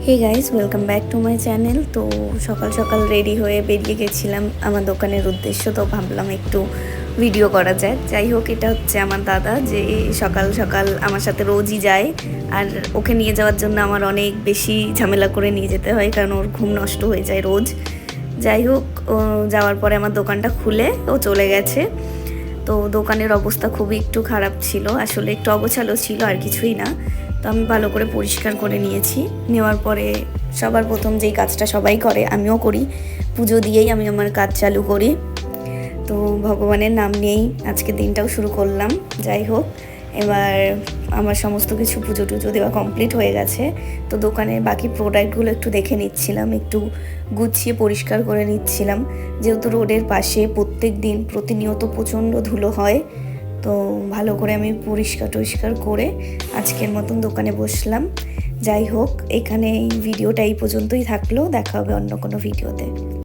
Hey guys, welcome back to my channel. তো সকাল সকাল রেডি হয়ে বেরিয়ে গেছিলাম আমার দোকানের উদ্দেশ্য। তো ভাবলাম একটু ভিডিও করা যায়। যাই হোক, এটা হচ্ছে আমার দাদা, যে সকাল সকাল আমার সাথে রোজই যায়। আর ওকে নিয়ে যাওয়ার জন্য আমার অনেক বেশি ঝামেলা করে নিয়ে যেতে হয়, কারণ ওর ঘুম নষ্ট হয়ে যায় রোজ। যাই হোক, ও যাওয়ার পরে আমার দোকানটা খুলে ও চলে গেছে। তো দোকানের অবস্থা খুবই একটু খারাপ ছিল, আসলে একটু অগোছালো ছিল, আর কিছুই না। তো আমি ভালো করে পরিষ্কার করে নিয়েছি। নেওয়ার পরে সবার প্রথম যেই কাজটা সবাই করে, আমিও করি, পুজো দিয়েই আমি আমার কাজ চালু করি। তো ভগবানের নাম নিয়েই আজকে দিনটাও শুরু করলাম। যাই হোক, এবার আমার সমস্ত কিছু পুজো টুজো দেওয়া কমপ্লিট হয়ে গেছে। তো দোকানের বাকি প্রোডাক্টগুলো একটু দেখে নিচ্ছিলাম, একটু গুছিয়ে পরিষ্কার করে নিচ্ছিলাম, যেহেতু রোডের পাশে প্রত্যেক দিন প্রতিনিয়ত প্রচণ্ড ধুলো হয়। তো ভালো করে আমি পরিষ্কার টরিষ্কার করে আজকের মতন দোকানে বসলাম। যাই হোক, এখানে এই ভিডিওটা এই পর্যন্তই থাকলো, দেখা হবে অন্য কোনো ভিডিওতে।